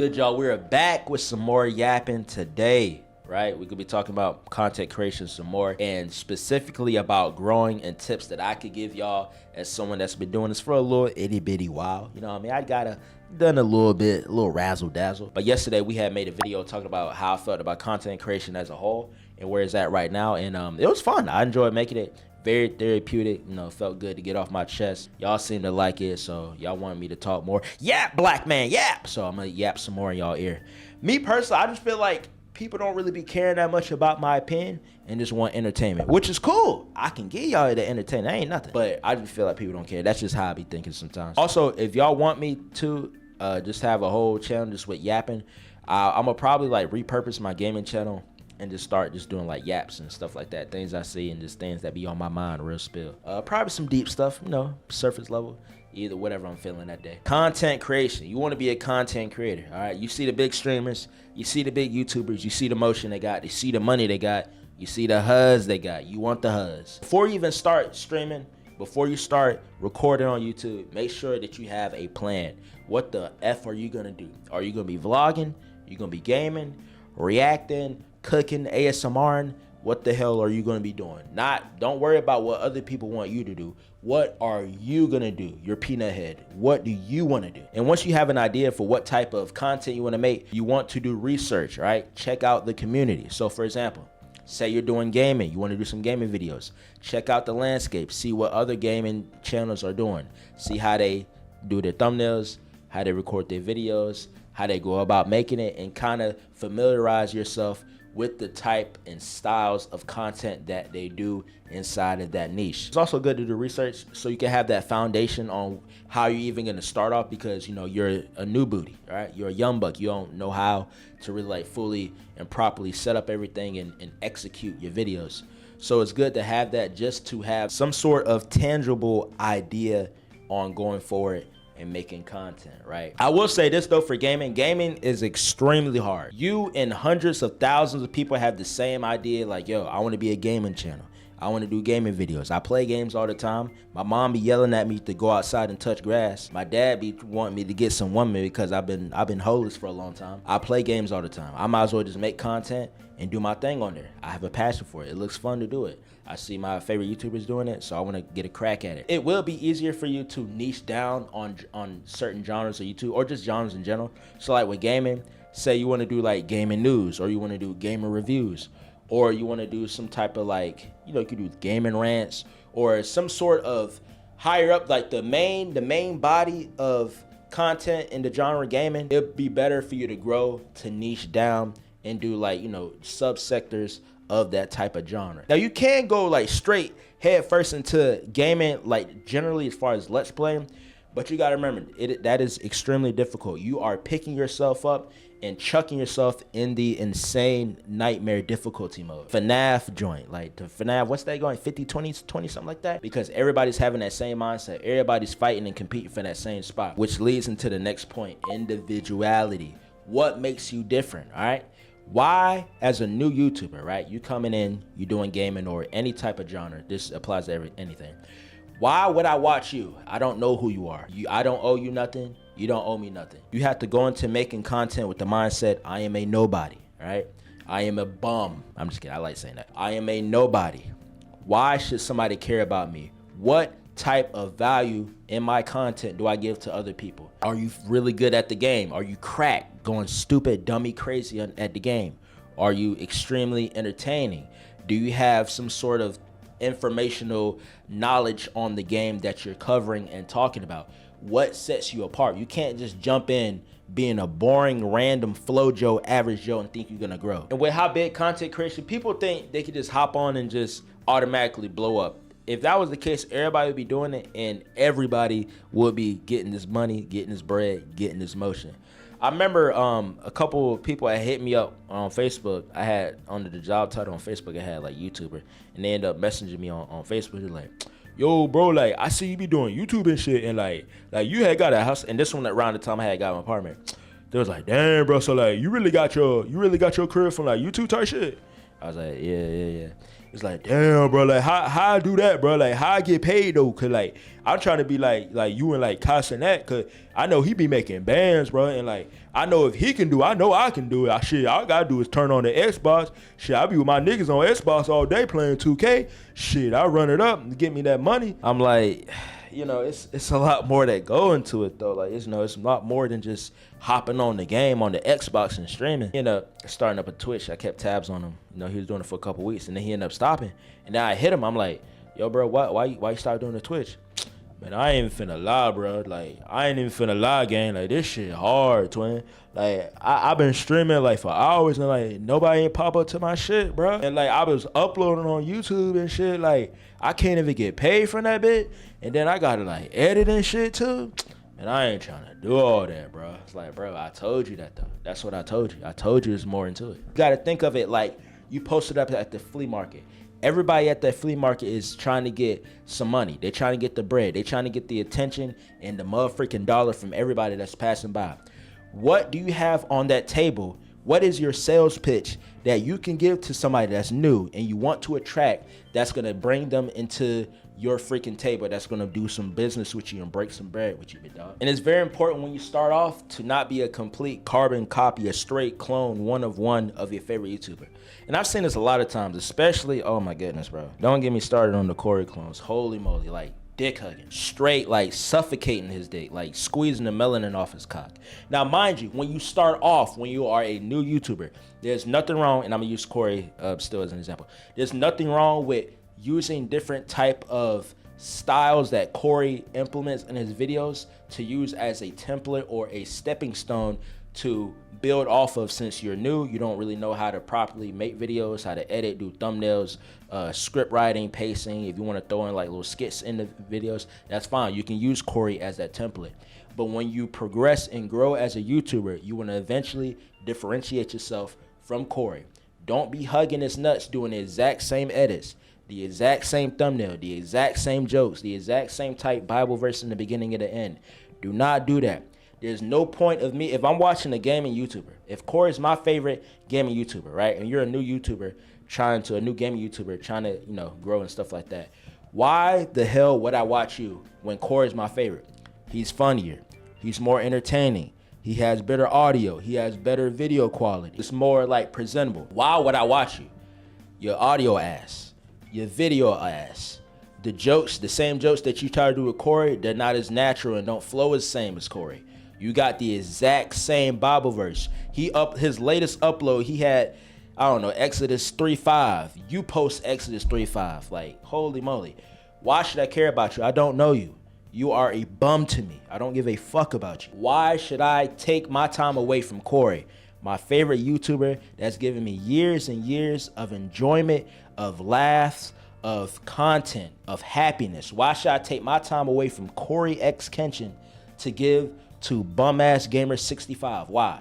Good, y'all. We're back with some more yapping today, right? We could be talking about content creation some more, and specifically about growing and tips that I could give y'all as someone that's been doing this for a little itty bitty while. You know what I mean? I done a little razzle dazzle. But yesterday we had made a video talking about how I felt about content creation as a whole and where it's at right now. And it was fun. I enjoyed making it. Very therapeutic, you know, felt good to get off my chest. Y'all seem to like it, so y'all want me to talk more. Yap, black man, yap! So I'm gonna yap some more in y'all ear. Me personally, I just feel like people don't really be caring that much about my opinion and just want entertainment, which is cool. I can give y'all the entertainment, that ain't nothing. But I just feel like people don't care. That's just how I be thinking sometimes. Also, if y'all want me to just have a whole channel just with yapping, I'm gonna probably like repurpose my gaming channel and just start just doing like yaps and stuff like that. Things I see and just things that be on my mind, real spill. Probably some deep stuff, you know, surface level, either whatever I'm feeling that day. Content creation. You want to be a content creator, all right? You see the big streamers, you see the big YouTubers, you see the motion they got, you see the money they got, you see the huzz they got. You want the huzz. Before you even start streaming, before you start recording on YouTube, make sure that you have a plan. What the F are you gonna do? Are you gonna be vlogging? Are you gonna be gaming, reacting, cooking, ASMRing? What the hell are you going to be doing? Don't worry about what other people want you to do. What are you going to do? Your peanut head. What do you want to do? And once you have an idea for what type of content you want to make, you want to do research, right? Check out the community. So for example, say you're doing gaming, you want to do some gaming videos. Check out the landscape, see what other gaming channels are doing. See how they do their thumbnails, how they record their videos, how they go about making it, and kind of familiarize yourself with the type and styles of content that they do inside of that niche. It's also good to do research so you can have that foundation on how you're even going to start off, because you know you're a new booty, right? You're a young buck. You don't know how to really like fully and properly set up everything and execute your videos. So it's good to have that, just to have some sort of tangible idea on going forward and making content, right? I will say this though, for gaming is extremely hard. You and hundreds of thousands of people have the same idea, like, yo, I want to be a gaming channel. I want to do gaming videos. I play games all the time. My mom be yelling at me to go outside and touch grass. My dad be wanting me to get some women because I've been homeless for a long time. I play games all the time. I might as well just make content and do my thing on there. I have a passion for it. It looks fun to do it. I see my favorite YouTubers doing it, so I want to get a crack at it. It will be easier for you to niche down on certain genres of YouTube, or just genres in general. So like with gaming, say you want to do like gaming news, or you want to do gamer reviews, or you want to do some type of like, you know, you could do gaming rants, or some sort of higher up, like the main body of content in the genre gaming. It'd be better for you to grow to niche down and do like, you know, subsectors of that type of genre. Now you can go like straight head first into gaming, like generally as far as let's play, but you got to remember that is extremely difficult. You are picking yourself up and chucking yourself in the insane nightmare difficulty mode. FNAF joint, like the FNAF, what's that going, 50, 20, something like that? Because everybody's having that same mindset. Everybody's fighting and competing for that same spot, which leads into the next point, individuality. What makes you different, all right? Why, as a new YouTuber, right, you coming in, you doing gaming or any type of genre, this applies to anything. Why would I watch you? I don't know who you are. I don't owe you nothing. You don't owe me nothing. You have to go into making content with the mindset, I am a nobody, right? I am a bum. I'm just kidding. I like saying that. I am a nobody. Why should somebody care about me? What type of value in my content do I give to other people? Are you really good at the game? Are you crack, going stupid, dummy, crazy at the game? Are you extremely entertaining? Do you have some sort of informational knowledge on the game that you're covering and talking about? What sets you apart? You can't just jump in being a boring, random Flo Joe, average Joe and think you're gonna grow. And with how big content creation, people think they could just hop on and just automatically blow up. If that was the case, everybody would be doing it and everybody would be getting this money, getting this bread, getting this motion. I remember a couple of people had hit me up on Facebook. I had under the job title on Facebook, I had like YouTuber, and they ended up messaging me on Facebook. They're like, yo, bro, like I see you be doing YouTube and shit, and like you had got a house, and this one around the time I had got my apartment. They was like, damn, bro, so like you really got your career from like YouTube type shit. I was like, yeah. It's like, damn, bro, like how I do that, bro? Like how I get paid though? Cause like I'm trying to be like you and like Casanet, cause I know he be making bands, bro, and like I know if he can do it, I know I can do it. Shit, all I gotta do is turn on the Xbox. Shit, I be with my niggas on Xbox all day playing 2K. Shit, I run it up and get me that money. I'm like, you know, it's a lot more that go into it though. Like, it's a lot more than just hopping on the game on the Xbox and streaming. You know, starting up a Twitch, I kept tabs on him. You know, he was doing it for a couple weeks, and then he ended up stopping. And then I hit him. I'm like, yo, bro, why you start doing the Twitch? Man, I ain't even finna lie, bro. Like, I ain't even finna lie, gang. Like, this shit hard, twin. Like, I've been streaming, like, for hours, and, like, nobody ain't pop up to my shit, bro. And, like, I was uploading on YouTube and shit. Like, I can't even get paid for that bit. And then I gotta, like, edit and shit, too. And I ain't trying to do all that, bro. It's like, bro, I told you that, though. That's what I told you. I told you there's more into it. You gotta think of it like you posted up at the flea market. Everybody at that flea market is trying to get some money. They're trying to get the bread. They're trying to get the attention and the motherfucking dollar from everybody that's passing by. What do you have on that table? What is your sales pitch that you can give to somebody that's new and you want to attract, that's going to bring them into your freaking table, that's going to do some business with you and break some bread with you, big dog? And it's very important when you start off to not be a complete carbon copy, a straight clone, one of your favorite YouTuber. And I've seen this a lot of times, especially, oh my goodness, bro. Don't get me started on the Corey clones. Holy moly, like dick hugging, straight like suffocating his dick, like squeezing the melanin off his cock. Now, mind you, when you start off, when you are a new YouTuber, there's nothing wrong, and I'm gonna use Corey still as an example. There's nothing wrong with using different type of styles that Corey implements in his videos to use as a template or a stepping stone to build off of. Since you're new, you don't really know how to properly make videos, how to edit, do thumbnails, script writing, pacing. If you want to throw in like little skits in the videos, that's fine. You can use Corey as that template. But when you progress and grow as a YouTuber, you want to eventually differentiate yourself from Corey. Don't be hugging his nuts doing the exact same edits, the exact same thumbnail, the exact same jokes, the exact same type Bible verse in the beginning and the end. Do not do that. There's no point of me, if I'm watching a gaming YouTuber, if Corey's my favorite gaming YouTuber, right, and you're a new YouTuber a new gaming YouTuber trying to, you know, grow and stuff like that, why the hell would I watch you when Corey's my favorite? He's funnier. He's more entertaining. He has better audio. He has better video quality. It's more like presentable. Why would I watch you? Your audio ass. Your video ass. The jokes, the same jokes that you try to do with Corey, they're not as natural and don't flow as same as Corey. You got the exact same Bible verse. His latest upload, he had, I don't know, Exodus 3:5. You post Exodus 3:5. Like, holy moly. Why should I care about you? I don't know you. You are a bum to me. I don't give a fuck about you. Why should I take my time away from Corey, my favorite YouTuber that's given me years and years of enjoyment, of laughs, of content, of happiness? Why should I take my time away from Corey X Kenshin to give to bum-ass Gamer65? Why?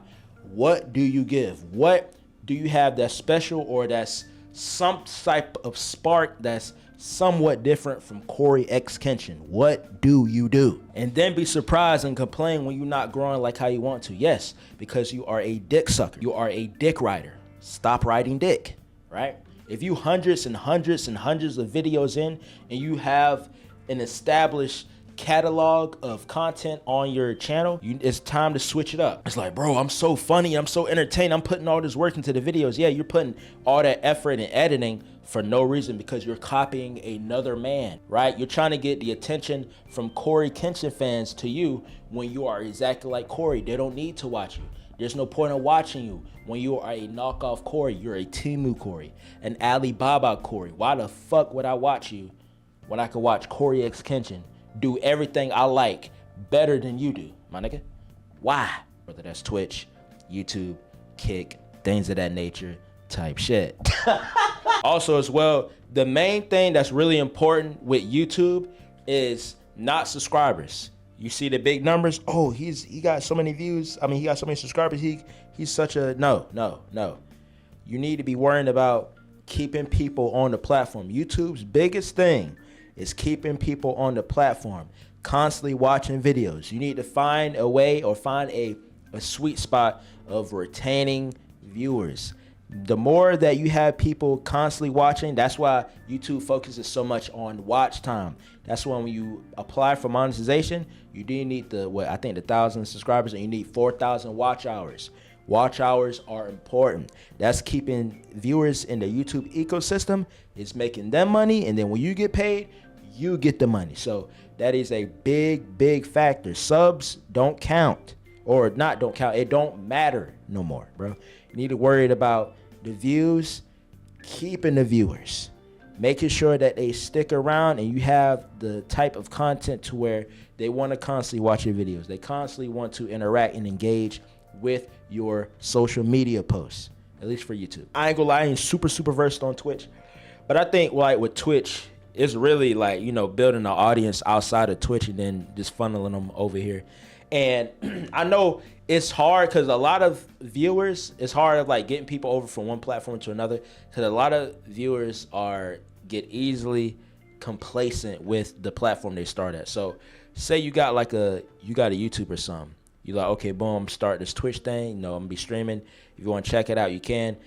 What do you give? What do you have that's special or that's some type of spark that's somewhat different from Corey X Kenshin? What do you do? And then be surprised and complain when you're not growing like how you want to. Yes, because you are a dick sucker. You are a dick rider. Stop riding dick, right? If you hundreds and hundreds and hundreds of videos in and you have an established catalog of content on your channel, it's time to switch it up. It's like, bro, I'm so funny, I'm so entertained, I'm putting all this work into the videos. Yeah, you're putting all that effort and editing for no reason because you're copying another man, right? You're trying to get the attention from Corey Kenshin fans to you when you are exactly like Corey. They don't need to watch you. There's no point in watching you when you are a knockoff Corey. You're a Temu Corey, an Alibaba Corey. Why the fuck would I watch you when I could watch Corey X Kenshin do everything I like better than you do, my nigga? Why? Whether that's Twitch, YouTube, Kick, things of that nature type shit. Also as well, the main thing that's really important with YouTube is not subscribers. You see the big numbers. Oh, he got so many views. I mean, he got so many subscribers. He's such a no. You need to be worrying about keeping people on the platform. YouTube's biggest thing is keeping people on the platform, constantly watching videos. You need to find a way or find a sweet spot of retaining viewers. The more that you have people constantly watching, that's why YouTube focuses so much on watch time. That's why when you apply for monetization, you do need the 1,000 subscribers, and you need 4,000 watch hours. Watch hours are important. That's keeping viewers in the YouTube ecosystem. It's making them money, and then when you get paid, you get the money. So that is a big factor. Subs don't count, or not don't count. It don't matter no more, bro. You need to worry about the views, keeping the viewers, making sure that they stick around, and you have the type of content to where they want to constantly watch your videos. They constantly want to interact and engage with your social media posts, at least for YouTube. I ain't gonna lie, I ain't super versed on Twitch, but I think like with Twitch, it's really like, you know, building an audience outside of Twitch and then just funneling them over here. And I know it's hard because a lot of viewers, it's hard like getting people over from one platform to another, because a lot of viewers get easily complacent with the platform they start at. So say you got a YouTube or something. You're like, okay, boom, start this Twitch thing. You know, I'm gonna be streaming. If you want to check it out, you can.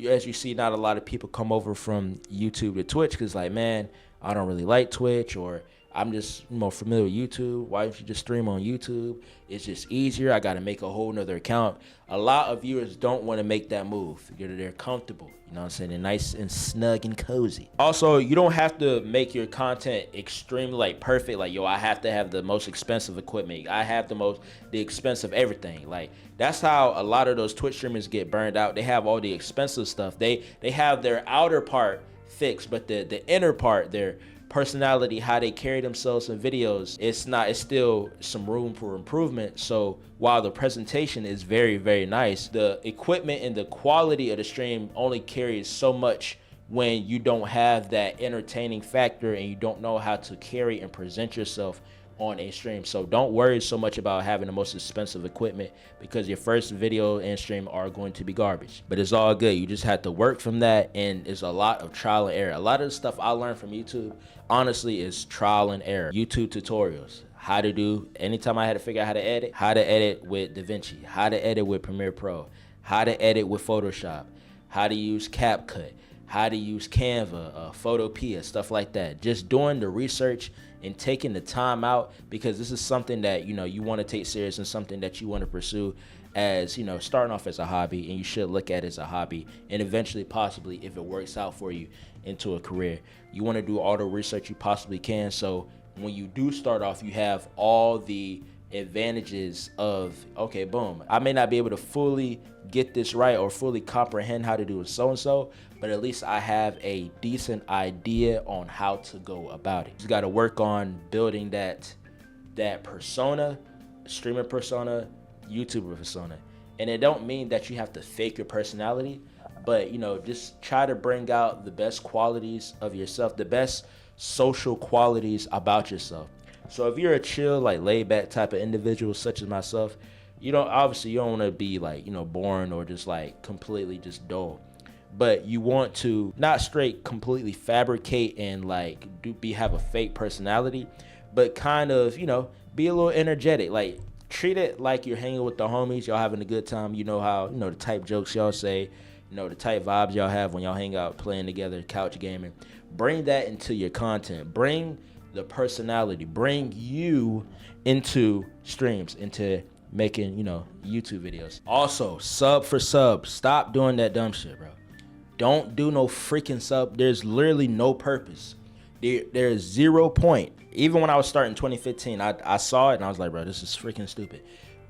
As you see, not a lot of people come over from YouTube to Twitch because, like, man, I don't really like Twitch, or I'm just more familiar with YouTube. Why don't you just stream on YouTube? It's just easier. I got to make a whole nother account. A lot of viewers don't want to make that move. They're comfortable. You know what I'm saying? They're nice and snug and cozy. Also, you don't have to make your content extremely like perfect. Like, yo, I have to have the most expensive equipment. I have the expensive everything. Like, that's how a lot of those Twitch streamers get burned out. They have all the expensive stuff. They have their outer part fixed, but the inner part, their personality, how they carry themselves in videos, it's still some room for improvement. So while the presentation is very nice, the equipment and the quality of the stream only carries so much when you don't have that entertaining factor and you don't know how to carry and present yourself on a stream. So don't worry so much about having the most expensive equipment, because your first video and stream are going to be garbage. But it's all good. You just have to work from that, and it's a lot of trial and error. A lot of the stuff I learned from YouTube, honestly, is trial and error. YouTube tutorials, how to do, anytime I had to figure out how to edit with DaVinci, how to edit with Premiere Pro, how to edit with Photoshop, how to use CapCut, how to use Canva, Photopea, stuff like that. Just doing the research and taking the time out, because this is something that, you know, you want to take serious and something that you want to pursue as, you know, starting off as a hobby, and you should look at it as a hobby, and eventually, possibly, if it works out for you, into a career. You want to do all the research you possibly can, so when you do start off, you have all the advantages of, okay, boom, I may not be able to fully get this right or fully comprehend how to do it so-and-so, but at least I have a decent idea on how to go about it. You got to work on building that persona, streamer persona, YouTuber persona. And it don't mean that you have to fake your personality, but, you know, just try to bring out the best qualities of yourself, the best social qualities about yourself. So if you're a chill, like laid back type of individual such as myself, you don't want to be like, you know, boring or just like completely just dull. But you want to not straight completely fabricate and like have a fake personality, but kind of, you know, be a little energetic. Like, treat it like you're hanging with the homies, y'all having a good time. You know how, you know, the type jokes y'all say, you know, the type vibes y'all have when y'all hang out playing together, couch gaming. Bring that into your content. Bring the personality. Bring you into streams, into making, you know, YouTube videos. Also, sub for sub. Stop doing that dumb shit, bro. Don't do no freaking sub. There's literally no purpose. There's 0 point. Even when I was starting 2015, I saw it and I was like, bro, this is freaking stupid.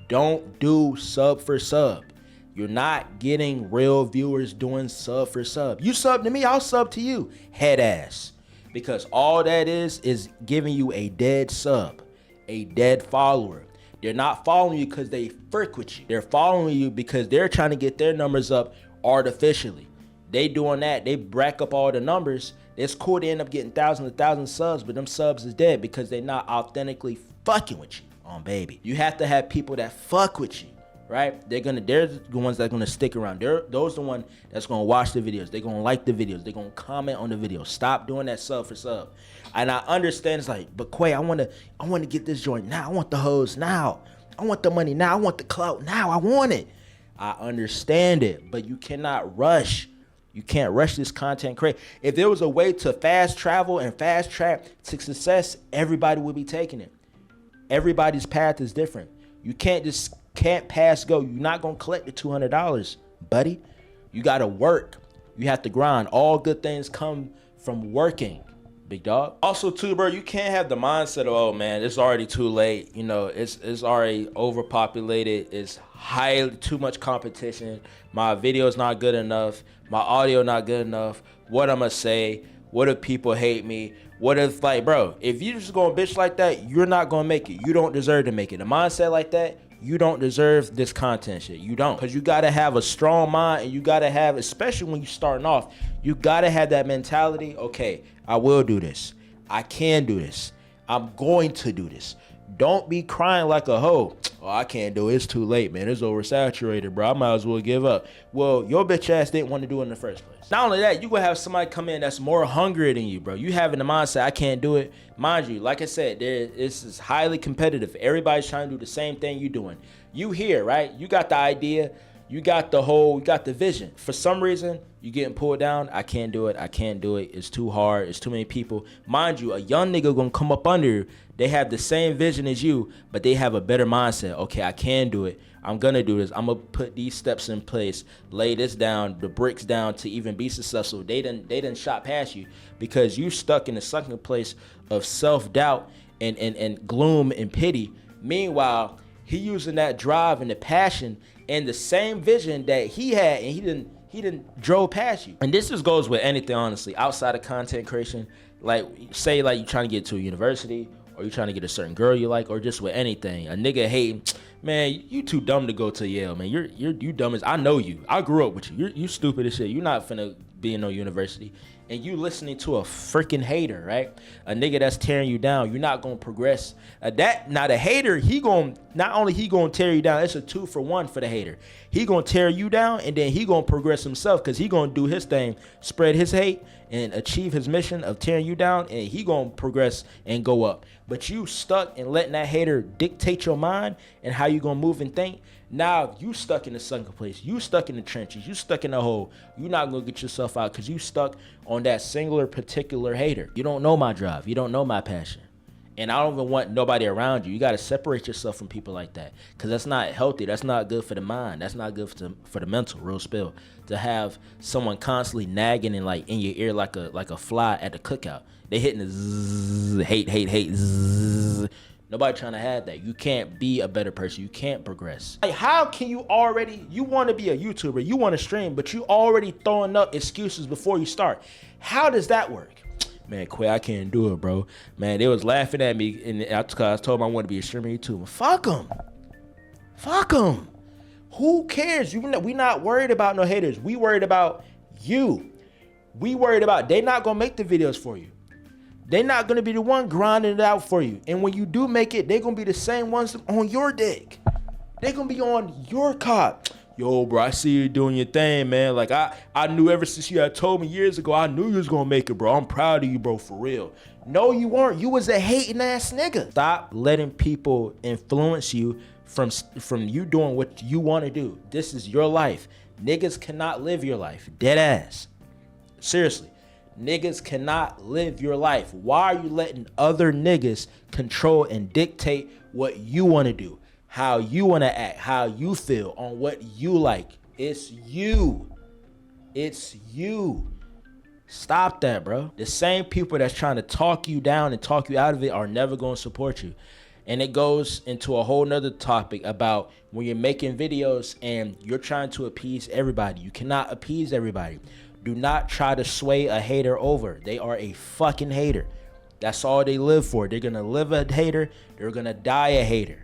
Don't do sub for sub. You're not getting real viewers doing sub for sub. You sub to me, I'll sub to you, head ass. Because all that is giving you a dead sub, a dead follower. They're not following you because they frick with you. They're following you because they're trying to get their numbers up artificially. They doing that, they rack up all the numbers. It's cool to end up getting thousands and thousands of subs, but them subs is dead because they're not authentically fucking with you. Baby. You have to have people that fuck with you, right? They're the ones that are gonna stick around. Those are the ones that's gonna watch the videos. They're gonna like the videos. They're gonna comment on the videos. Stop doing that sub for sub. And I understand it's like, but Quay, I wanna get this joint now. I want the hoes now. I want the money now. I want the clout now. I want it. I understand it, but you cannot rush. You can't rush this content creation. If there was a way to fast travel and fast track to success, everybody would be taking it. Everybody's path is different. You can't pass go. You're not gonna collect the $200, buddy. You gotta work. You have to grind. All good things come from working, big dog. Also too, bro, you can't have the mindset of, oh man, it's already too late. You know, it's already overpopulated. It's highly too much competition. My video's not good enough. My audio not good enough. What I'ma say? What if people hate me? What if, like, bro, if you just gonna bitch like that, you're not gonna make it. You don't deserve to make it. A mindset like that, you don't deserve this content shit. You don't. Because you gotta have a strong mind, and you gotta have, especially when you're starting off, you gotta have that mentality. Okay, I will do this. I can do this. I'm going to do this. Don't be crying like a hoe. Oh, I can't do it. It's too late, man. It's oversaturated, bro. I might as well give up. Well, your bitch ass didn't want to do it in the first place. Not only that, you gonna have somebody come in that's more hungry than you, bro. You having the mindset, I can't do it. Mind you, like I said, this is highly competitive. Everybody's trying to do the same thing you doing. You here, right? You got the idea. You got the vision. For some reason, you getting pulled down. I can't do it. I can't do it. It's too hard. It's too many people. Mind you, a young nigga gonna come up under you. They have the same vision as you, but they have a better mindset. Okay, I can do it. I'm gonna do this. I'm gonna put these steps in place, lay this down, the bricks down to even be successful. They done shot past you because you stuck in a sunken place of self-doubt and gloom and pity. Meanwhile, he using that drive and the passion and the same vision that he had, and he didn't drove past you. And this just goes with anything, honestly, outside of content creation. Like, say like you trying to get to a university, or you trying to get a certain girl you like, or just with anything. A nigga hating, man, you too dumb to go to Yale, man. You dumb as, I know you. I grew up with you. You stupid as shit. You're not finna be in no university. And you listening to a freaking hater, right? A nigga that's tearing you down. You're not gonna progress. Now the hater, not only he gonna tear you down, it's a 2-for-1 for the hater. He gonna tear you down, and then he gonna progress himself, because he gonna do his thing, spread his hate and achieve his mission of tearing you down, and he gonna progress and go up. But you stuck and letting that hater dictate your mind and how you gonna move and think. Now you stuck in the sunken place. You stuck in the trenches. You stuck in the hole. You're not gonna get yourself out because you stuck on that singular particular hater. You don't know my drive. You don't know my passion. And I don't even want nobody around you. You got to separate yourself from people like that, because that's not healthy. That's not good for the mind. That's not good for the mental, real spill. To have someone constantly nagging and like in your ear like a fly at the cookout. They hitting the zzz, hate, zzz. Nobody trying to have that. You can't be a better person. You can't progress. Like, how can you want to be a YouTuber, you want to stream, but you already throwing up excuses before you start? How does that work? Man, Quay, I can't do it, bro. Man, they was laughing at me, and I told them I want to be a streamer YouTuber. Fuck them. Who cares? We not worried about no haters. We worried about you. We worried about they not gonna make the videos for you. They not gonna be the one grinding it out for you. And when you do make it, they gonna be the same ones on your dick. They gonna be on your cock. Yo, bro, I see you doing your thing, man. Like, I knew ever since you had told me years ago, I knew you was gonna make it, bro. I'm proud of you, bro, for real. No, you weren't. You was a hating ass nigga. Stop letting people influence you from you doing what you want to do. This is your life. Niggas cannot live your life. Dead ass. Seriously. Niggas cannot live your life. Why are you letting other niggas control and dictate what you want to do? How you want to act, how you feel, on what you like? It's you. It's you. Stop that, bro. The same people that's trying to talk you down and talk you out of it are never going to support you. And it goes into a whole nother topic about when you're making videos and you're trying to appease everybody. You cannot appease everybody. Do not try to sway a hater over. They are a fucking hater. That's all they live for. They're going to live a hater. They're going to die a hater.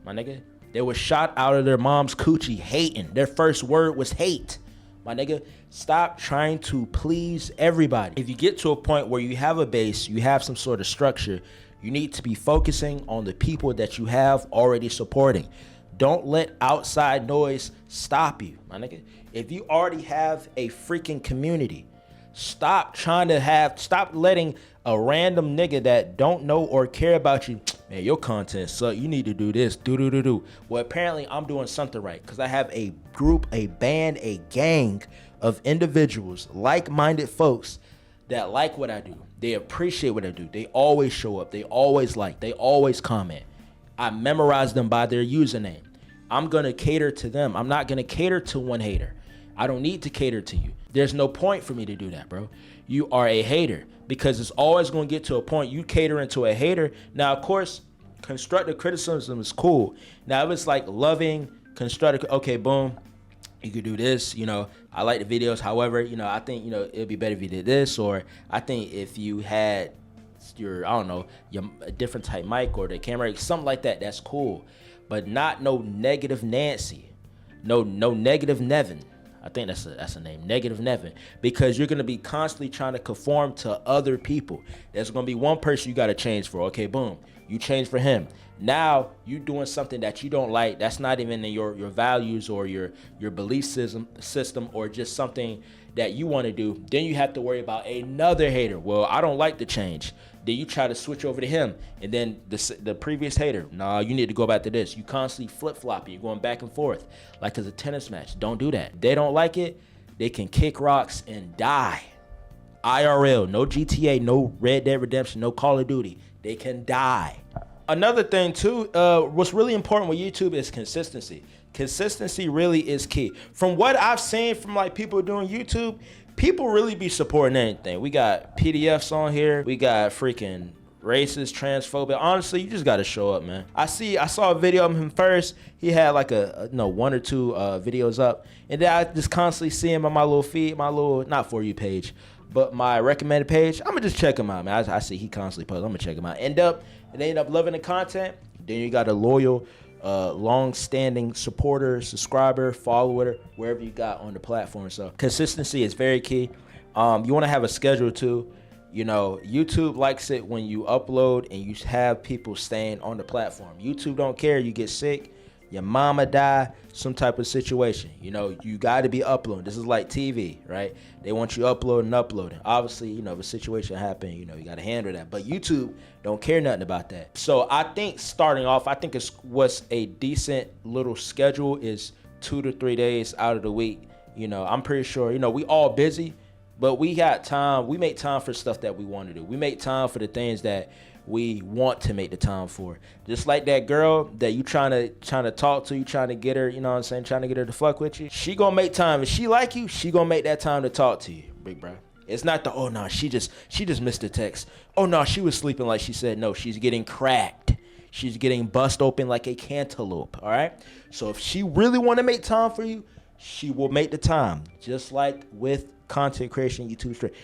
My nigga, they were shot out of their mom's coochie hating. Their first word was hate. My nigga, stop trying to please everybody. If you get to a point where you have a base, you have some sort of structure, you need to be focusing on the people that you have already supporting. Don't let outside noise stop you, my nigga. If you already have a freaking community, stop letting a random nigga that don't know or care about you, man, your content suck. You need to do this. Do. Well, apparently I'm doing something right because I have a group, a band, a gang of individuals, like-minded folks that like what I do. They appreciate what I do. They always show up. They always like. They always comment. I memorize them by their username. I'm going to cater to them. I'm not going to cater to one hater. I don't need to cater to you. There's no point for me to do that, bro. You are a hater because it's always going to get to a point you catering to a hater. Now, of course, constructive criticism is cool. Now, if it's like loving, constructive, okay, boom, you could do this, you know, I like the videos. However, you know, I think, you know, it'd be better if you did this, or I think if you had your, I don't know, your a different type mic or the camera, something like that, that's cool. But not no negative Nancy, no negative Nevin. I think that's a name, negative Nevin, because you're gonna be constantly trying to conform to other people. There's gonna be one person you gotta change for. Okay, boom, you change for him. Now you doing something that you don't like. That's not even in your values or your belief system or just something that you want to do. Then you have to worry about another hater. Well, I don't like the change. Then you try to switch over to him, and then the previous hater. Nah, you need to go back to this. You constantly flip-flopping. You're going back and forth like it's a tennis match. Don't do that. They don't like it. They can kick rocks and die. IRL, no GTA, no Red Dead Redemption, no Call of Duty. They can die. Another thing too, what's really important with YouTube is consistency. Consistency really is key. From what I've seen from like people doing YouTube, people really be supporting anything. We got PDFs on here. We got freaking racist, transphobic. Honestly, you just gotta show up, man. I saw a video of him first. He had like one or two videos up, and then I just constantly see him on my little feed, my little not For You page, but my recommended page. I'm gonna just check him out, man. I see he constantly posts. I'm gonna check him out. They end up loving the content. Then you got a loyal, long-standing supporter, subscriber, follower, wherever you got on the platform. So consistency is very key. You want to have a schedule too. You know, YouTube likes it when you upload and you have people staying on the platform. YouTube don't care. You get sick, your mama die, some type of situation. You know, you got to be uploading. This is like TV, right? They want you uploading. Obviously, you know, if a situation happens, you know, you got to handle that. But YouTube don't care nothing about that. So I think starting off, I think what's a decent little schedule is 2 to 3 days out of the week. You know, I'm pretty sure, you know, we all busy, but we got time. We make time for stuff that we want to do. We make time for the things that we want to make the time for. Just like that girl that you trying to talk to, you trying to get her, you know what I'm saying, trying to get her to fuck with you. She gonna make time. If she like you, she gonna make that time to talk to you, big bro. It's not oh no, she just missed the text. Oh no, she was sleeping like she said. No, she's getting cracked. She's getting bust open like a cantaloupe, all right? So if she really want to make time for you, she will make the time. Just like with content creation, YouTube straight.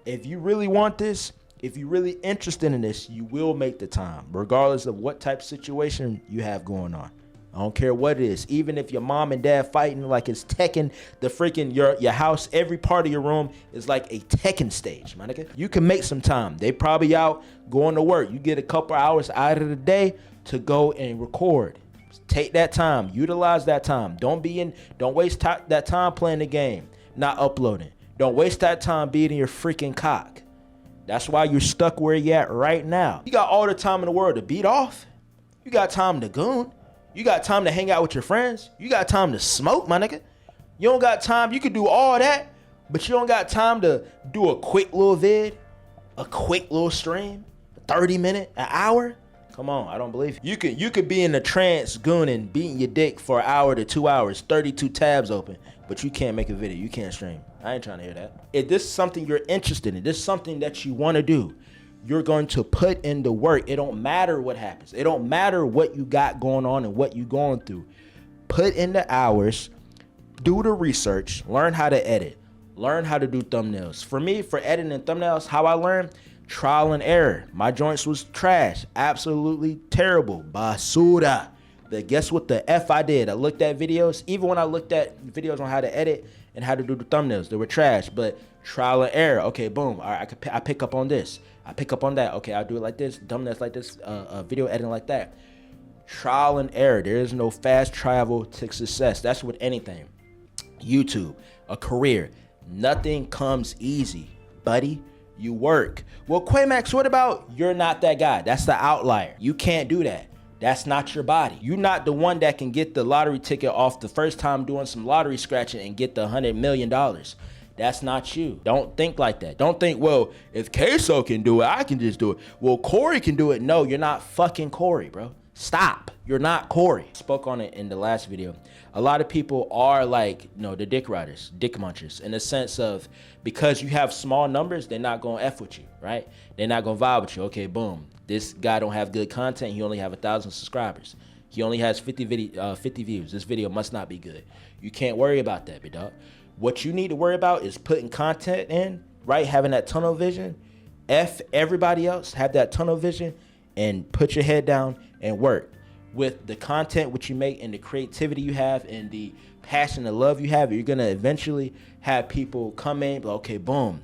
If you really want this, if you're really interested in this, you will make the time, regardless of what type of situation you have going on. I don't care what it is. Even if your mom and dad fighting like it's Tekken, the freaking your house, every part of your room is like a Tekken stage, my nigga. You can make some time. They probably out going to work. You get a couple hours out of the day to go and record. Take that time. Utilize that time. Don't waste that time playing the game, not uploading. Don't waste that time beating your freaking cock. That's why you're stuck where you're at right now. You got all the time in the world to beat off. You got time to goon. You got time to hang out with your friends. You got time to smoke, my nigga. You don't got time. You can do all that, but you don't got time to do a quick little vid, a quick little stream, 30 minutes, an hour. Come on, I don't believe you. You could be in a trance gooning, beating your dick for an hour to 2 hours, 32 tabs open, but you can't make a video. You can't stream. I ain't trying to hear that. If this is something you're interested in, this is something that you want to do, you're going to put in the work. It don't matter what happens. It don't matter what you got going on and what you going through. Put in the hours, do the research, learn how to edit, learn how to do thumbnails. For me, for editing thumbnails, how I learned, trial and error. My joints was trash, absolutely terrible, basura. But guess what the F I did? I looked at videos, even when I looked at videos on how to edit and how to do the thumbnails, they were trash, but trial and error. Okay, boom, all right, I pick up on this. I pick up on that. Okay, I'll do it like this, thumbnails like this, video editing like that. Trial and error. There is no fast travel to success. That's with anything. YouTube, a career, nothing comes easy, buddy. You work. Well, Quaymax, what about you're not that guy? That's the outlier. You can't do that. That's not your body. You're not the one that can get the lottery ticket off the first time doing some lottery scratching and get the $100 million. That's not you. Don't think like that. Don't think, well, if Queso can do it, I can just do it. Well, Corey can do it. No, you're not fucking Corey, bro. Stop. You're not Corey. Spoke on it in the last video. A lot of people are like, you know, the dick riders, dick munchers, in the sense of because you have small numbers, they're not gonna F with you, right? They're not gonna vibe with you. Okay, boom. This guy don't have good content. He only have 1,000 subscribers. He only has 50 views. This video must not be good. You can't worry about that, big dog. What you need to worry about is putting content in, right? Having that tunnel vision. F everybody else. Have that tunnel vision and put your head down and work. With the content which you make and the creativity you have and the passion and love you have, you're gonna eventually have people come in, okay, boom,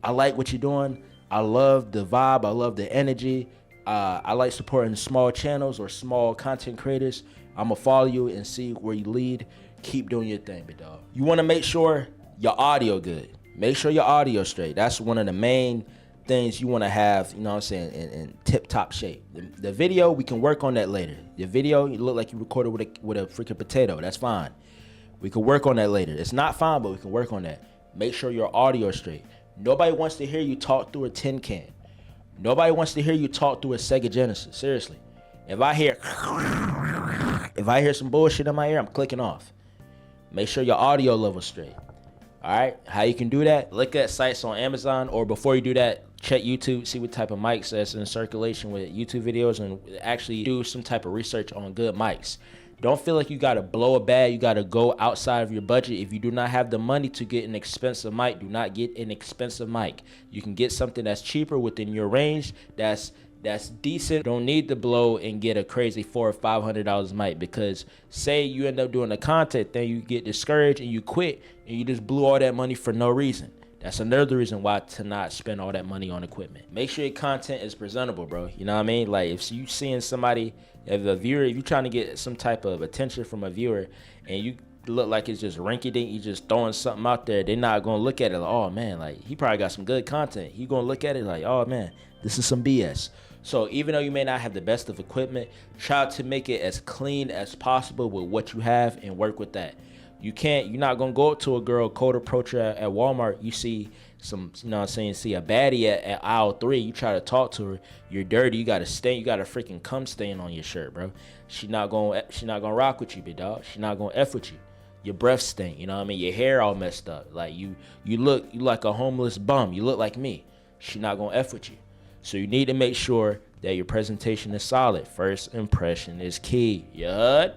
I like what you're doing. I love the vibe. I love the energy. I like supporting small channels or small content creators. I'm gonna follow you and see where you lead. Keep doing your thing, big dog. You wanna make sure your audio good. Make sure your audio straight. That's one of the main things you want to have, you know what I'm saying, in tip-top shape. The video, we can work on that later. The video, you look like you recorded with a freaking potato. That's fine. We can work on that later. It's not fine, but we can work on that. Make sure your audio is straight. Nobody wants to hear you talk through a tin can. Nobody wants to hear you talk through a Sega Genesis. Seriously. If I hear some bullshit in my ear, I'm clicking off. Make sure your audio level's straight. All right, how you can do that? Look at sites on Amazon, or before you do that, check YouTube, see what type of mics that's in circulation with YouTube videos, and actually do some type of research on good mics. Don't feel like you gotta blow a bag, you gotta go outside of your budget. If you do not have the money to get an expensive mic, do not get an expensive mic. You can get something that's cheaper within your range, that's decent. Don't need to blow and get a crazy $400 or $500 mic, because say you end up doing a content thing, you get discouraged and you quit and you just blew all that money for no reason. That's another reason why to not spend all that money on equipment. Make sure your content is presentable, bro. You know what I mean? Like if you seeing somebody, if a viewer, if you're trying to get some type of attention from a viewer and you look like it's just rinky-dink, you just throwing something out there, they're not gonna look at it like, oh man, like he probably got some good content. He gonna look at it like, oh man, this is some BS. So even though you may not have the best of equipment, try to make it as clean as possible with what you have and work with that. You're not gonna go up to a girl, cold approach her at Walmart, you see some, you know what I'm saying, see a baddie at aisle 3, you try to talk to her, you're dirty, you got a freaking cum stain on your shirt, bro. She not gonna rock with you, big dog. She not gonna F with you. Your breath stink, you know what I mean? Your hair all messed up. Like you like a homeless bum. You look like me. She not gonna F with you. So you need to make sure that your presentation is solid. First impression is key. Yud.